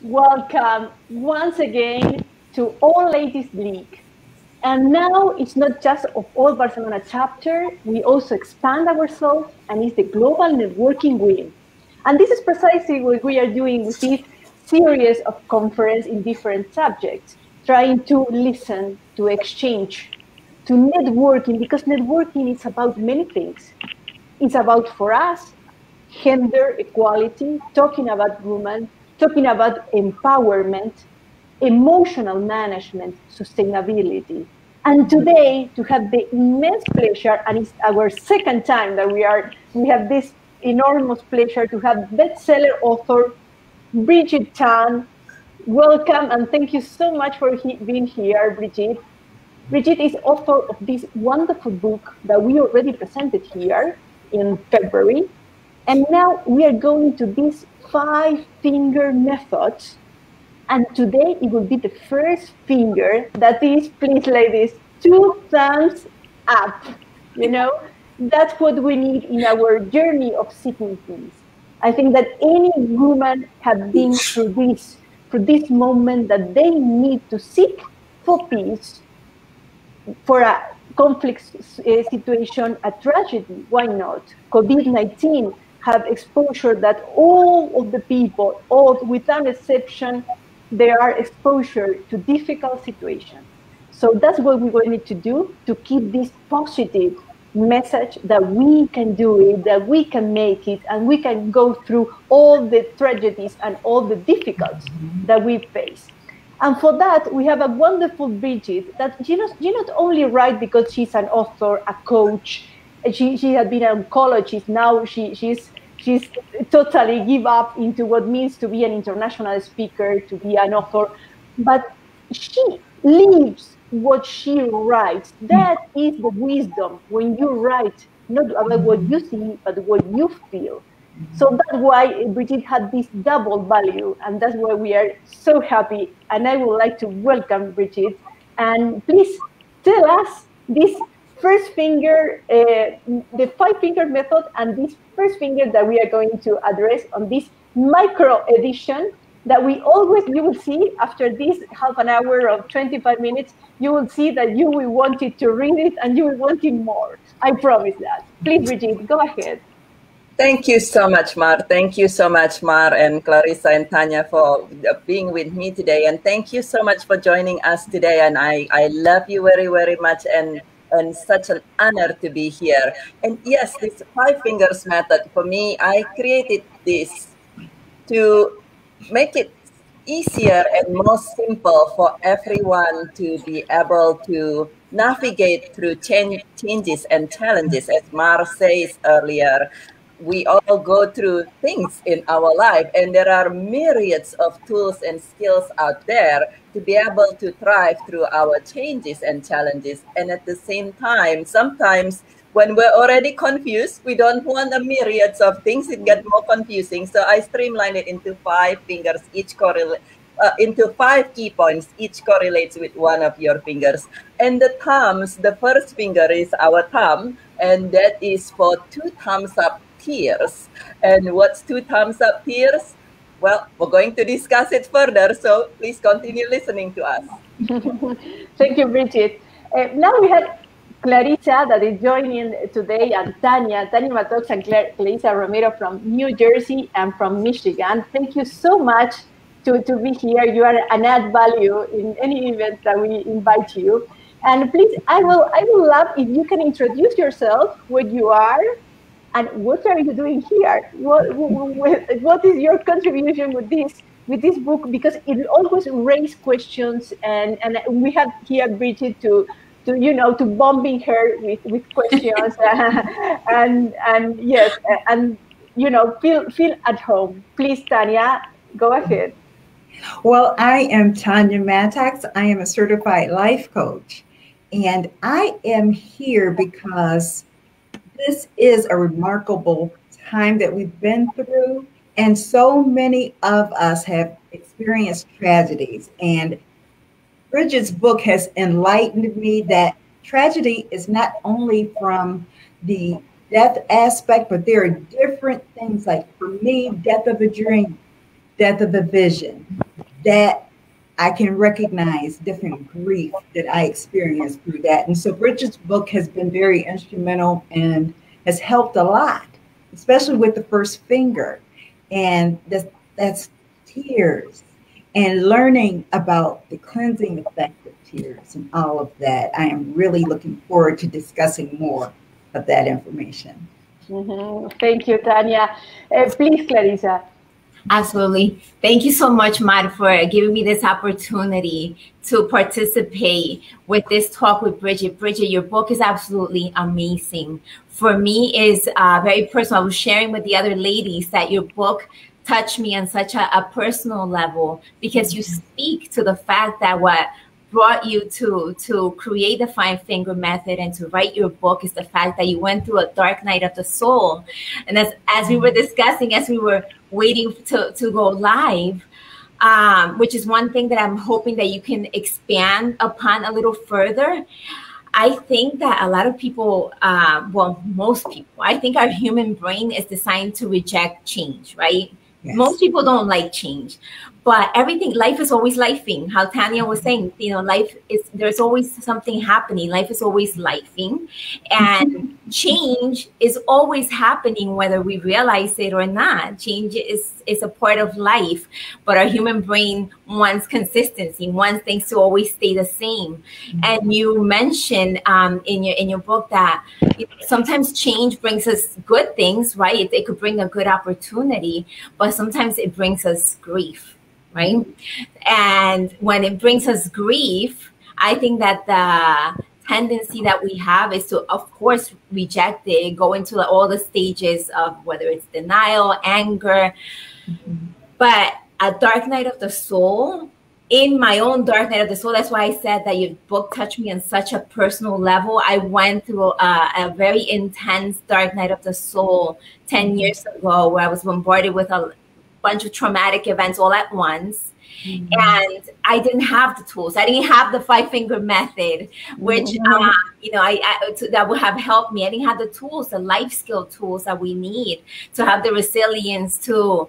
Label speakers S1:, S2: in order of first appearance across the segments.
S1: Welcome once again to All Ladies League. And now it's not just of All Barcelona chapter, we also expand ourselves and it's the global networking wing. And this is precisely what we are doing with this series of conference in different subjects, trying to listen, to exchange, to networking, because networking is about many things. It's about, for us, gender equality, talking about women, talking about empowerment, emotional management, sustainability. And today, to have the immense pleasure, and it's our second time that we have this enormous pleasure to have bestseller author Birgitte Tan. Welcome, and thank you so much for being here, Birgitte. Birgitte is author of this wonderful book that we already presented here in February. And now we are going to this 5-finger method. And today it will be the first finger that is, please ladies, 2 thumbs up. You know, that's what we need in our journey of seeking peace. I think that any woman have been through this moment that they need to seek for peace, for a conflict situation, a tragedy. Why not? COVID-19 have exposure that all of the people, all without exception, they are exposure to difficult situations. So that's what we're going to do to keep this positive message that we can do it, that we can make it, and we can go through all the tragedies and all the difficulties that we face. And for that, we have a wonderful Birgitte that she not only write because she's an author, a coach, she has been an oncologist. Now she's totally give up into what means to be an international speaker, to be an author, but she lives what she writes. That is the wisdom when you write, not about what you see, but what you feel. So that's why Birgitte had this double value, and that's why we are so happy. And I would like to welcome Birgitte. And please tell us this first finger, the 5-finger method, and this first finger that we are going to address on this micro edition that you will see after this half an hour of 25 minutes, you will see that you will want it to read it and you will want it more. I promise that. Please, Birgitte, go ahead.
S2: Thank you so much, Mar. Thank you so much, Mar and Clarissa and Tanya, for being with me today. And thank you so much for joining us today. And I love you very, very much. And such an honor to be here. And yes, this 5 fingers method, for me, I created this to make it easier and more simple for everyone to be able to navigate through changes and challenges. As Mar says earlier, we all go through things in our life, and there are myriads of tools and skills out there to be able to thrive through our changes and challenges. And at the same time, sometimes when we're already confused, we don't want a myriads of things, it gets more confusing. So I streamline it into 5 fingers, each into 5 key points, each correlates with one of your fingers. And the thumbs, the first finger is our thumb, and that is for 2 thumbs up tears. And what's 2 thumbs up tears? Well, we're going to discuss it further, so please continue listening to us.
S1: Thank you, Birgitte. Now we have Clarissa that is joining today, and Tanya Matox and Clarissa Romero from New Jersey and from Michigan. Thank you so much to be here. You are an add value in any event that we invite you. And please, I will love if you can introduce yourself, what you are, and what are you doing here? What is your contribution with this book? Because it always raises questions, and we have here Birgitte to bombing her with questions, and yes, and feel at home. Please, Tanya, go ahead.
S3: Well, I am Tanya Matox. I am a certified life coach, and I am here because this is a remarkable time that we've been through, and so many of us have experienced tragedies. And Birgitte's book has enlightened me that tragedy is not only from the death aspect, but there are different things, like for me, death of a dream, death of a vision, that I can recognize different grief that I experienced through that. And so Bridget's book has been very instrumental and has helped a lot, especially with the first finger. And that's tears and learning about the cleansing effect of tears and all of that. I am really looking forward to discussing more of that information.
S1: Thank you, Tanya. Please, Clarissa.
S4: Absolutely. Thank you so much, Mad, for giving me this opportunity to participate with this talk with Bridget. Bridget, your book is absolutely amazing. For me, is very personal. I was sharing with the other ladies that your book touched me on such a personal level, because you speak to the fact that what brought you to create the 5-finger method and to write your book is the fact that you went through a dark night of the soul. And as we were discussing, as we were waiting to go live, which is one thing that I'm hoping that you can expand upon a little further. I think that a lot of people, well, most people, I think our human brain is designed to reject change, right? Yes. Most people don't like change, but life is always lifing. How Tanya was saying, there's always something happening. Life is always lifing, and change is always happening, whether we realize it or not. Change is a part of life, but our human brain wants consistency, wants things to always stay the same. And you mentioned in your book that sometimes change brings us good things, right? It could bring a good opportunity, but sometimes it brings us grief, right? And when it brings us grief, I think that the tendency that we have is to, of course, reject it, go into all the stages of whether it's denial, anger. But a dark night of the soul, in my own dark night of the soul, that's why I said that your book touched me on such a personal level. I went through a very intense dark night of the soul 10 years ago, where I was bombarded with a bunch of traumatic events all at once. And I didn't have the tools. I didn't have the 5-finger method, which that would have helped me. I didn't have the tools, the life skill tools that we need to have the resilience to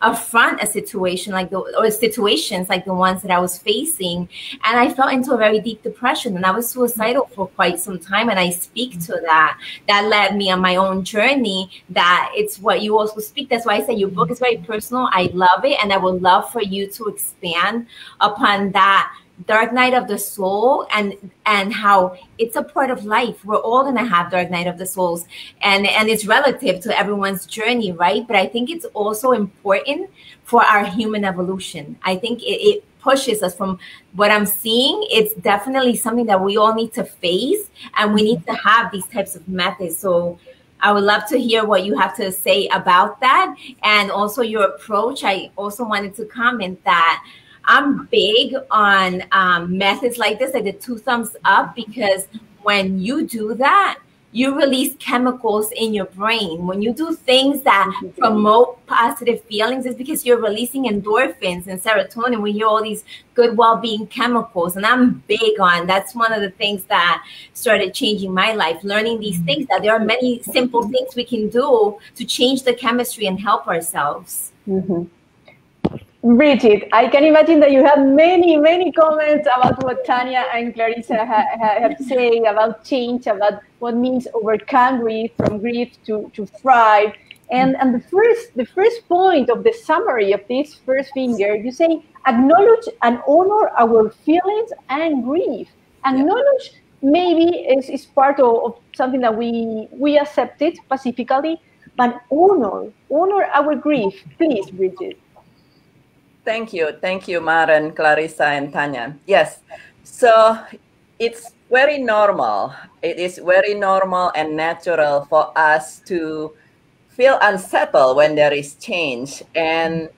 S4: affront a situation or situations like the ones that I was facing. And I fell into a very deep depression, and I was suicidal for quite some time. And I speak to that. That led me on my own journey. That it's what you also speak. That's why I say your book is very personal. I love it, and I would love for you to expand upon that dark night of the soul and how it's a part of life. We're all going to have dark night of the souls, and it's relative to everyone's journey, right? But I think it's also important for our human evolution. I think it pushes us from what I'm seeing. It's definitely something that we all need to face, and we need to have these types of methods. So I would love to hear what you have to say about that, and also your approach. I also wanted to comment that I'm big on methods like this, like the 2 thumbs up, because when you do that, you release chemicals in your brain. When you do things that promote positive feelings, it's because you're releasing endorphins and serotonin. We hear all these good well-being chemicals, and I'm big on that's one of the things that started changing my life, learning these things, that there are many simple things we can do to change the chemistry and help ourselves.
S1: Bridget, I can imagine that you have many comments about what Tanya and Clarissa have to say about change, about what means overcome grief, from grief to thrive. And the first point of the summary of this first finger, you say, acknowledge and honor our feelings and grief. Acknowledge maybe is part of something that we accepted pacifically, but honor our grief. Please, Bridget.
S2: Thank you, Mar and Clarissa and Tanya. Yes, so it's very normal. It is very normal and natural for us to feel unsettled when there is change. And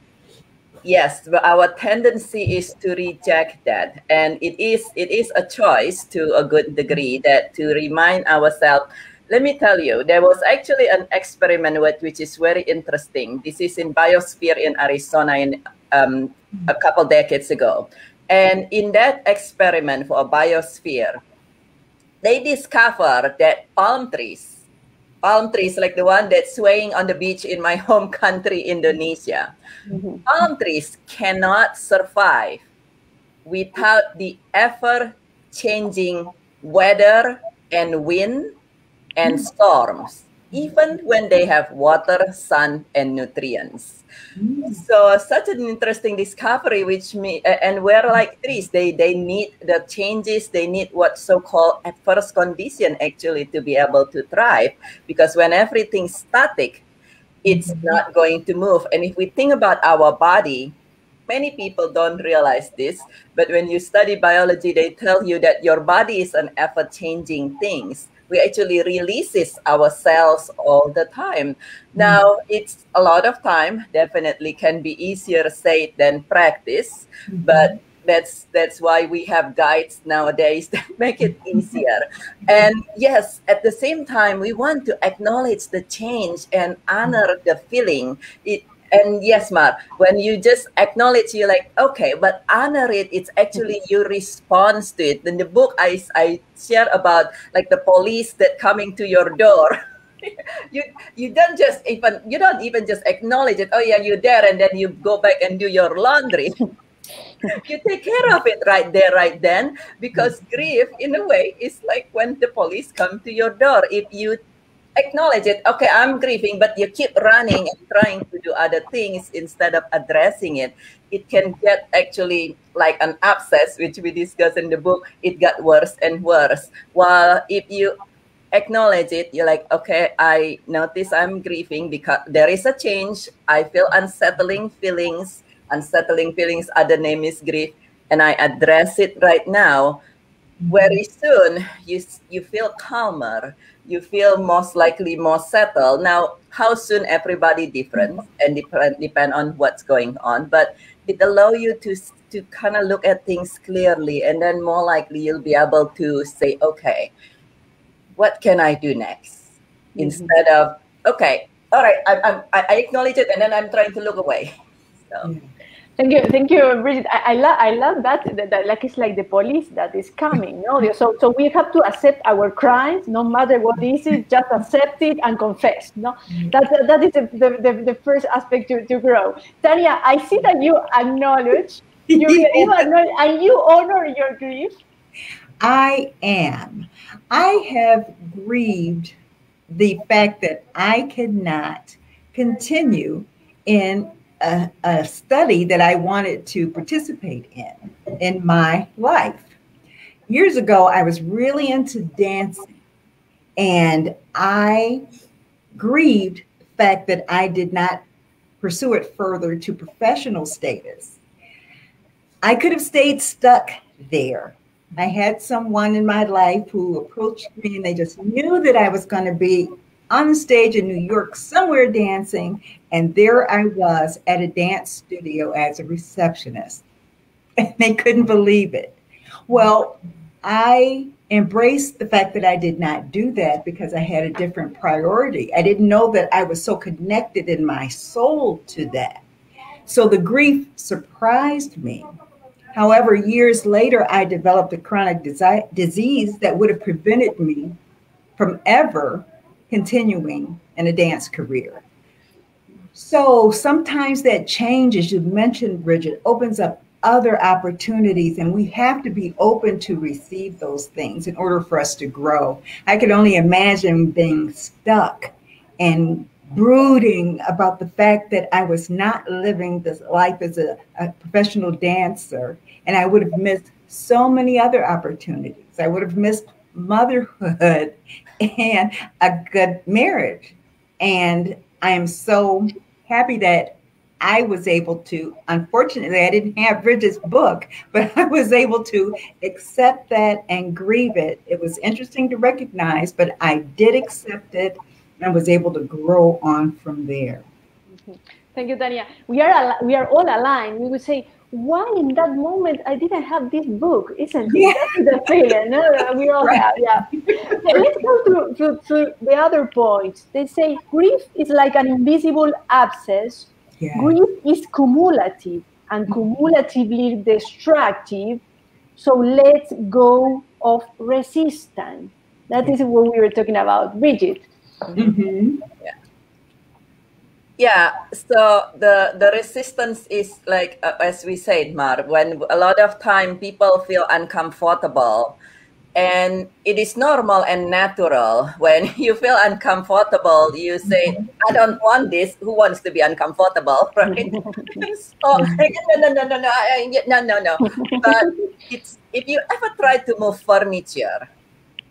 S2: yes, our tendency is to reject that. And it is a choice to a good degree, that to remind ourselves. Let me tell you, there was actually an experiment which is very interesting. This is in Biosphere in Arizona a couple decades ago. And in that experiment for a biosphere, they discovered that palm trees palm trees like the one that's swaying on the beach in my home country, Indonesia. Palm trees cannot survive without the ever-changing weather and wind and storms, even when they have water, sun, and nutrients. So such an interesting discovery, and we're like trees. They need the changes. They need what's so-called adverse condition actually to be able to thrive. Because when everything's static, it's not going to move. And if we think about our body, many people don't realize this, but when you study biology, they tell you that your body is an ever-changing thing. We actually releases our cells all the time. Now, it's a lot of time, definitely can be easier said than practice, but that's why we have guides nowadays that make it easier. And yes, at the same time, we want to acknowledge the change and honor the feeling. And yes, Mar, when you just acknowledge, you're like, okay, but honor it. It's actually your response to it. In the book, I share about like the police that coming to your door. you don't even just acknowledge it. Oh yeah, you're there, and then you go back and do your laundry. You take care of it right there, right then, because grief, in a way, is like when the police come to your door. If you acknowledge it, okay, I'm grieving, but you keep running and trying to do other things instead of addressing it, it can get actually like an abscess, which we discuss in the book. It got worse and worse. While if you acknowledge it, you're like, okay, I notice I'm grieving because there is a change. I feel unsettling feelings. Other name is grief, and I address it right now. Very soon, you feel calmer. You feel most likely more settled. Now, how soon, everybody different and depend on what's going on. But it allows you to kind of look at things clearly, and then more likely you'll be able to say, okay, what can I do next? Instead of, okay, all right, I acknowledge it, and then I'm trying to look away. So.
S1: Thank you, Brigitte. I love that like it's like the police that is coming. No, so we have to accept our crimes, no matter what is it. Just accept it and confess. No, that is the first aspect to grow. Tanya, I see that you acknowledge, you acknowledge, and you honor your grief.
S3: I am. I have grieved the fact that I cannot continue in a study that I wanted to participate in my life. Years ago, I was really into dancing, and I grieved the fact that I did not pursue it further to professional status. I could have stayed stuck there. I had someone in my life who approached me, and they just knew that I was going to be on the stage in New York somewhere dancing, and there I was at a dance studio as a receptionist, and they couldn't believe it. Well, I embraced the fact that I did not do that because I had a different priority. I didn't know that I was so connected in my soul to that. So the grief surprised me. However, years later, I developed a chronic disease that would have prevented me from ever continuing in a dance career. So sometimes that change, as you mentioned, Brigitte, opens up other opportunities, and we have to be open to receive those things in order for us to grow. I could only imagine being stuck and brooding about the fact that I was not living this life as a professional dancer, and I would have missed so many other opportunities. I would have missed motherhood and a good marriage. And I am so happy that I was able to, unfortunately, I didn't have Bridget's book, but I was able to accept that and grieve it. It was interesting to recognize, but I did accept it and was able to grow on from there.
S1: Thank you, Tanya. We are all aligned. We would say, why in that moment I didn't have this book? Isn't it? That's the feeling. No, we all have. Yeah. Let's go to the other point. They say grief is like an invisible abscess. Yeah. Grief is cumulative and cumulatively destructive. So let's go of resistance. That is what we were talking about, Brigitte.
S3: Mm-hmm.
S2: Yeah, so the resistance is like, as we said, Mar, when a lot of time people feel uncomfortable, and it is normal and natural when you feel uncomfortable, you say, I don't want this. Who wants to be uncomfortable, right? So, no. But it's, if you ever try to move furniture,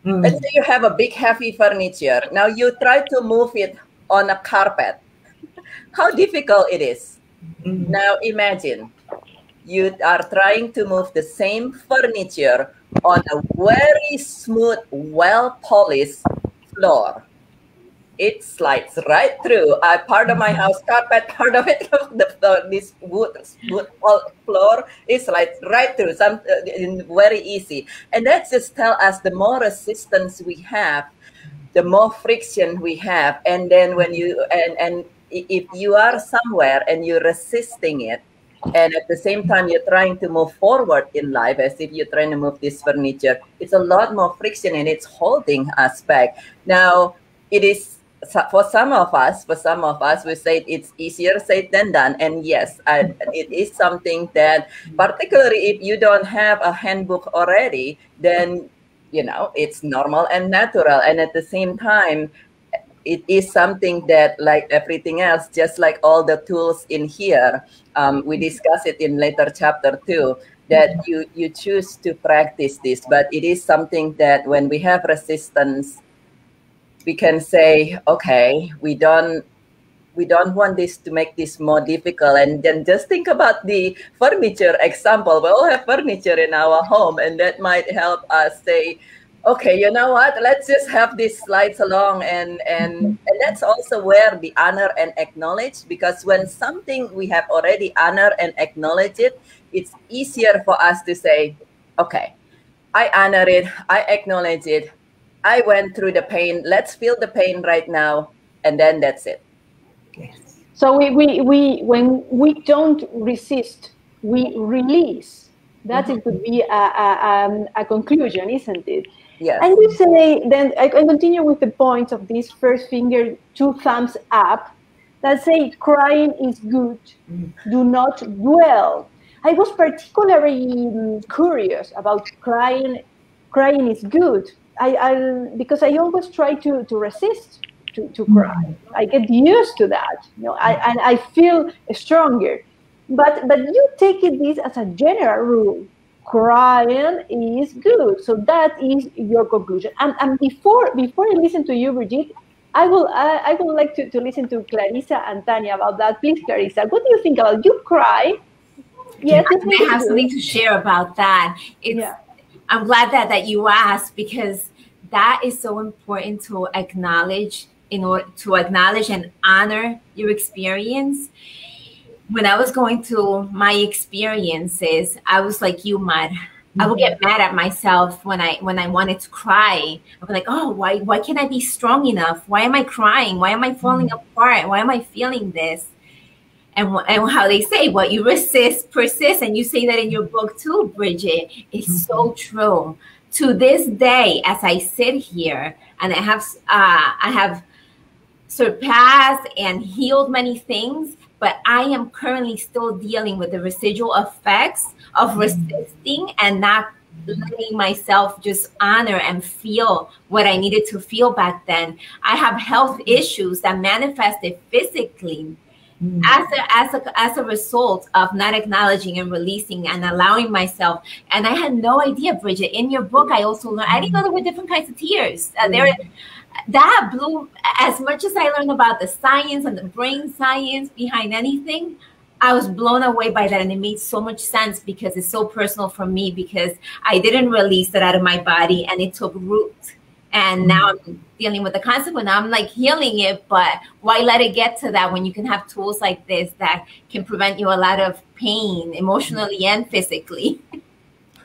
S2: let's say you have a big heavy furniture, now you try to move it on a carpet, how difficult it is. Now imagine you are trying to move the same furniture on a very smooth, well-polished floor. It slides right through. Part of my house carpet, part of it, this wood floor, it slides right through. Very easy. And that just tell us the more resistance we have, the more friction we have. And then when you, and if you are somewhere and you're resisting it, and at the same time you're trying to move forward in life, as if you're trying to move this furniture, it's a lot more friction and it's holding us back. Now, it is, for some of us, we say it's easier said than done. And yes, it is something that, particularly if you don't have a handbook already, then, you know, it's normal and natural. And at the same time, it is something that, like everything else, just like all the tools in here, we discuss it in later chapter 2, that you choose to practice this. But it is something that when we have resistance, we can say, okay, we don't want this to make this more difficult. And then just think about the furniture example. We all have furniture in our home, and that might help us say, okay, you know what, let's just have these slides along. And that's also where the honor and acknowledge, because when something we have already honored and acknowledged it, it's easier for us to say, okay, I honor it, I acknowledge it, I went through the pain, let's feel the pain right now, and then that's it.
S3: Yes.
S1: So we when we don't resist, we release. That it could be a conclusion, isn't it?
S2: Yes.
S1: And you say, then I continue with the point of this first finger, 2 thumbs up, that say crying is good, do not dwell. I was particularly curious about crying. Crying is good. Because I always try to resist to cry. I get used to that, you know, and I feel stronger. But you take this as a general rule. Crying is good. So that is your conclusion. And before I listen to you, Birgitte, I would like to listen to Clarissa and Tanya about that. Please, Clarissa, what do you think about you cry?
S4: Yes, I have something to share about that. I'm glad that you asked, because that is so important to acknowledge, in order to acknowledge and honor your experience. When I was going through my experiences, I was like you, Mad. I would get mad at myself when I wanted to cry. I was like, oh, why can't I be strong enough? Why am I crying? Why am I falling apart? Why am I feeling this? And how they say, what you resist, persist. And you say that in your book too, Birgitte. It's so true. To this day, as I sit here and I have surpassed and healed many things, but I am currently still dealing with the residual effects of resisting and not letting myself just honor and feel what I needed to feel back then. I have health issues that manifested physically as a result of not acknowledging and releasing and allowing myself. And I had no idea, Birgitte. In your book, I also learned, I didn't know there were different kinds of tears. That blew, as much as I learned about the science and the brain science behind anything, I was blown away by that. And it made so much sense, because it's so personal for me, because I didn't release it out of my body and it took root. And now I'm dealing with the consequence. I'm like healing it, but why let it get to that when you can have tools like this that can prevent you a lot of pain, emotionally and physically?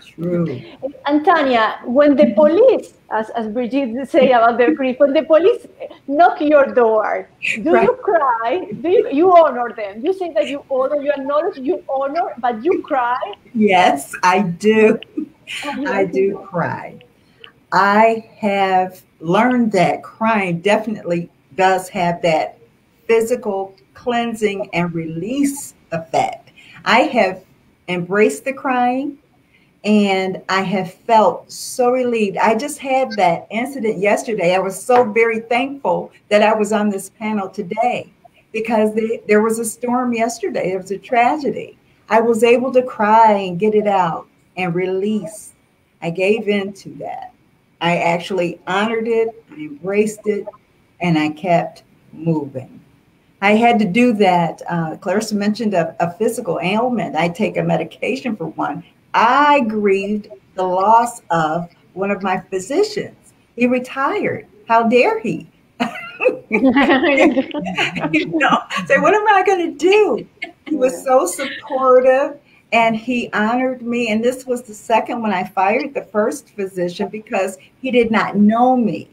S3: True.
S1: And Tanya, when the police, as Birgitte say about their grief, when the police knock your door, do you cry? Do you honor them? You say that you honor, you acknowledge, you honor, but you cry?
S3: Yes, I do. I do cry. I have learned that crying definitely does have that physical cleansing and release effect. I have embraced the crying and I have felt so relieved. I just had that incident yesterday. I was so very thankful that I was on this panel today because there was a storm yesterday. There was a tragedy. I was able to cry and get it out and release. I gave in to that. I actually honored it, I embraced it, and I kept moving. I had to do that. Clarissa mentioned a physical ailment. I take a medication for one. I grieved the loss of one of my physicians. He retired. How dare he? So what am I going to do? He was so supportive and he honored me. And this was the second one. I fired the first physician because he did not know me.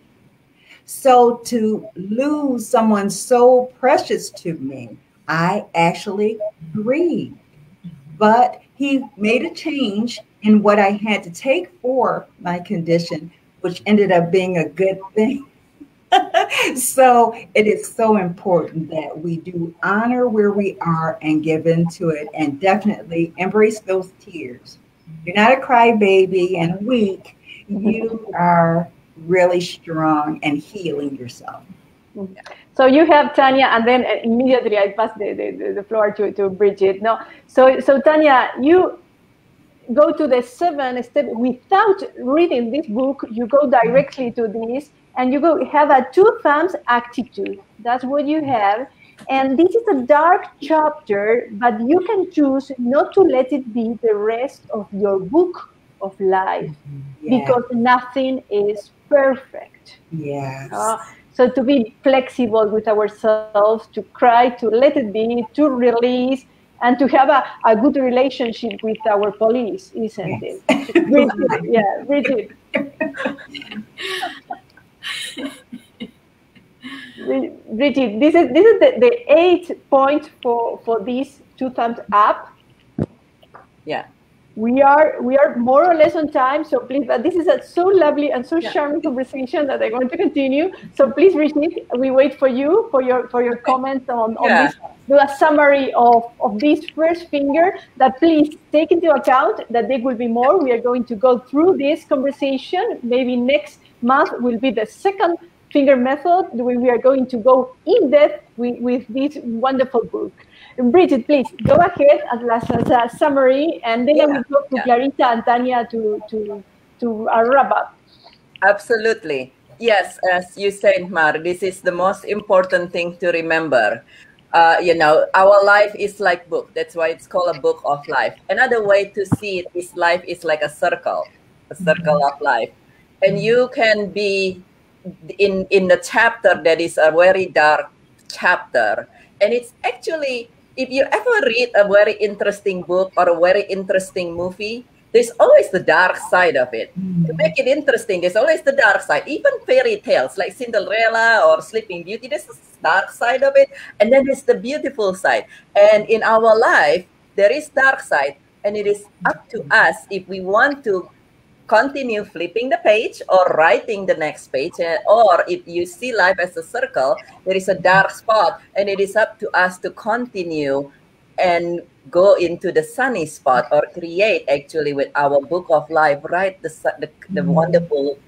S3: So to lose someone so precious to me, I actually grieved. But he made a change in what I had to take for my condition, which ended up being a good thing. So it is so important that we do honor where we are and give into it and definitely embrace those tears. You're not a crybaby and weak. You are really strong and healing yourself.
S1: So you have Tanya, and then immediately I pass the floor to Birgitte. No, so Tanya, you go to the 7 step without reading this book. You go directly to this, and you go have a 2 thumbs attitude. That's what you have, and this is a dark chapter, but you can choose not to let it be the rest of your book of life, because nothing is perfect.
S3: Yes.
S1: So to be flexible with ourselves, to cry, to let it be, to release, and to have a good relationship with our police, isn't it? Birgitte, yeah, Birgitte. Birgitte, this is the 8th point for this 2 thumbs up.
S2: Yeah.
S1: We are more or less on time, so please. But this is a so lovely and so charming conversation that I want to continue. So please, Birgitte, we wait for you for your comments on this. Do a summary of this first finger. That please take into account that there will be more. We are going to go through this conversation. Maybe next month will be the second finger method. We are going to go in depth with this wonderful book. Birgitte, please go ahead as a summary, and then I will go to Clarissa and Tanya to wrap up.
S2: Absolutely. Yes, as you said, Mar, this is the most important thing to remember. Our life is like book. That's why it's called a book of life. Another way to see it is life is like a circle of life. And you can be in the chapter that is a very dark chapter. And it's actually, if you ever read a very interesting book or a very interesting movie, there's always the dark side of it. To make it interesting, there's always the dark side. Even fairy tales like Cinderella or Sleeping Beauty, there's the dark side of it. And then there's the beautiful side. And in our life, there is dark side. And it is up to us if we want to continue flipping the page or writing the next page, or if you see life as a circle, there is a dark spot, and it is up to us to continue and go into the sunny spot or create actually with our book of life, write the wonderful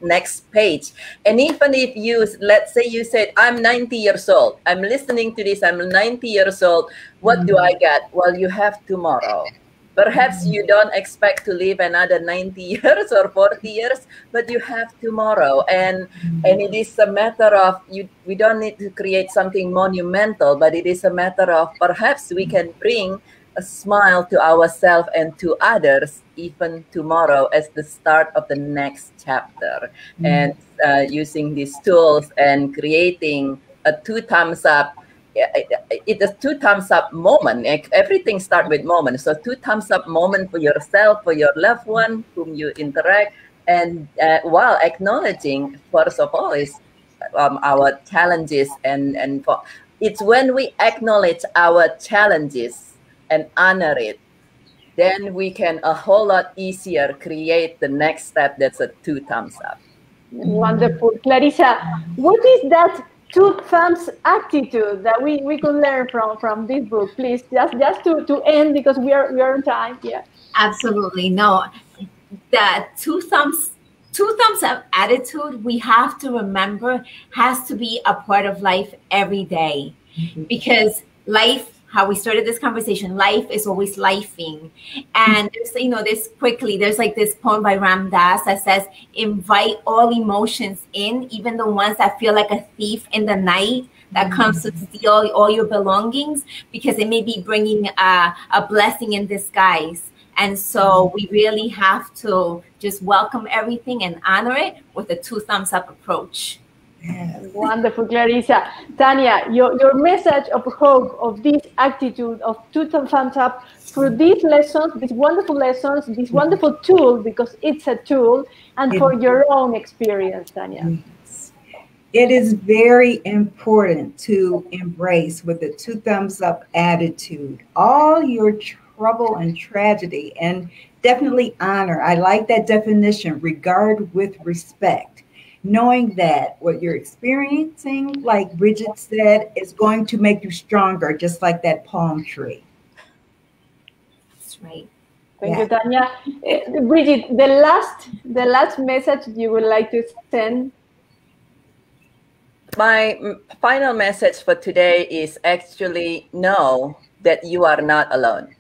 S2: next page. And even if you, let's say you said, I'm 90 years old, I'm listening to this, I'm 90 years old, what do I get? Well, you have tomorrow. Perhaps you don't expect to live another 90 years or 40 years, but you have tomorrow. And it is a matter of, we don't need to create something monumental, but it is a matter of perhaps we can bring a smile to ourselves and to others even tomorrow as the start of the next chapter. And using these tools and creating a 2 thumbs up, it's a 2 thumbs up moment. Everything starts with moment. So 2 thumbs up moment for yourself, for your loved one whom you interact, and while acknowledging, first of all, is our challenges, and for, it's when we acknowledge our challenges and honor it, then we can a whole lot easier create the next step that's a 2 thumbs up.
S1: Wonderful. Clarissa, what is that two thumbs attitude that we could learn from this book, please? Just to end, because we are on time. Yeah.
S4: Absolutely. No, that two thumbs up attitude, we have to remember, has to be a part of life every day. Because life, how we started this conversation, life is always lifing. And there's like this poem by Ram Dass that says, invite all emotions in, even the ones that feel like a thief in the night that comes to steal all your belongings, because it may be bringing a blessing in disguise. And so we really have to just welcome everything and honor it with a two thumbs up approach.
S3: Yes.
S1: Wonderful, Clarissa. Tanya, your message of hope, of this attitude, of two thumbs up for these lessons, these wonderful lessons, this wonderful tool, because it's a tool, and for your own experience, Tanya.
S3: Yes. It is very important to embrace with a two thumbs up attitude all your trouble and tragedy, and definitely honor. I like that definition, regard with respect. Knowing that what you're experiencing, like Bridget said, is going to make you stronger, just like that palm tree.
S4: That's right.
S1: Thank you, Tanya. Bridget, the last message you would like to send?
S2: My final message for today is actually know that you are not alone.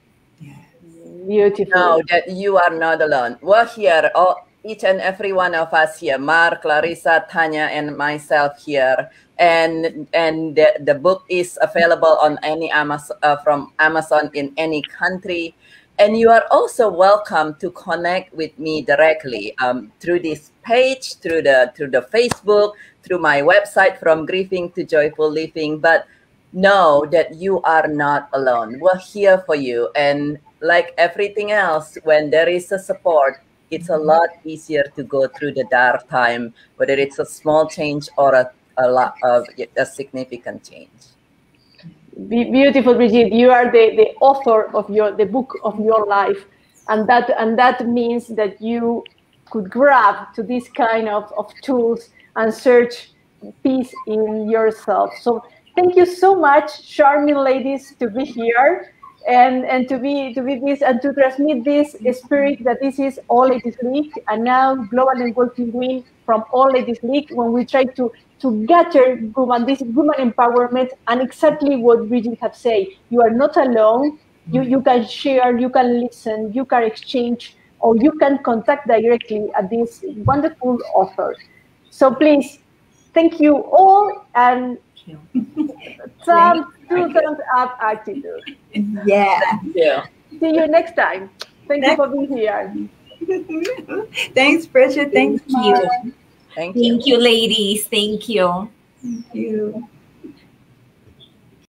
S1: Beautiful.
S2: Know that you are not alone. We're here, each and every one of us here, Mark, Clarissa, Tanya, and myself here. And the book is available on any Amazon, from Amazon in any country. And you are also welcome to connect with me directly through this page, through the Facebook, through my website, From Grieving to Joyful Living. But know that you are not alone. We're here for you. And like everything else, when there is a support, it's a lot easier to go through the dark time, whether it's a small change or a significant change.
S1: Beautiful, Brigitte. You are the author of the book of your life, and that means that you could grab to this kind of tools and search peace in yourself. So thank you so much, charming ladies, to be here and to be this and to transmit this spirit that this is All Ladies League, and now Global Networking Win from All Ladies League, when we try to gather this woman empowerment, and exactly what Bridget have said. You are not alone. You can share, you can listen, you can exchange, or you can contact directly at this wonderful author. So please, thank you all, and thumbs up attitude.
S3: Yeah.
S2: Yeah.
S1: See you next time. Thank you for being here.
S3: Thanks, Bridget. Thank you.
S2: Thank you.
S4: Thank you, ladies. Thank you.
S3: Thank you.